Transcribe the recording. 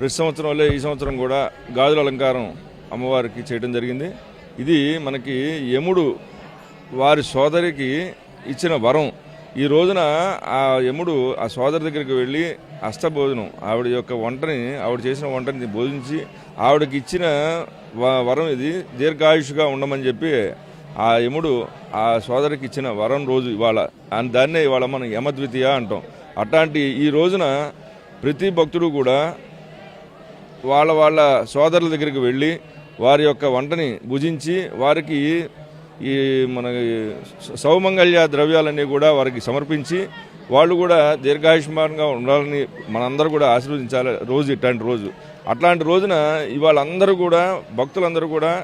ప్రతి సంవత్సరం వల్లే ఈ సంవత్సరం కూడా గాజుల అలంకారం అమ్మవారికి చేయడం జరిగింది. ఇది మనకి యముడు వారి సోదరికి ఇచ్చిన వరం. ఈ రోజున ఆ యముడు ఆ సోదరి దగ్గరికి వెళ్ళి అష్టభోజనం ఆవిడ యొక్క వంటని, ఆవిడ చేసిన వంటని భోజించి ఆవిడకి ఇచ్చిన వరం ఇది, దీర్ఘాయుషుగా ఉండమని చెప్పి ఆ యముడు ఆ సోదరికి ఇచ్చిన వరం రోజు ఇవాళ. దాన్నే ఇవాళ మనం యమద్వితీయ అంటాం. అట్లాంటి ఈ రోజున ప్రతి భక్తుడు కూడా వాళ్ళ వాళ్ళ సోదరుల దగ్గరికి వెళ్ళి వారి యొక్క వంటని భుజించి వారికి ఈ మన సౌమంగళ్య ద్రవ్యాలన్నీ కూడా వారికి సమర్పించి వాళ్ళు కూడా దీర్ఘాయుష్మానంగా ఉండాలని మనందరూ కూడా ఆశీర్వదించాలి. రోజు ఇట్లాంటి రోజు, అట్లాంటి రోజున ఇవాళ అందరూ కూడా భక్తులందరూ కూడా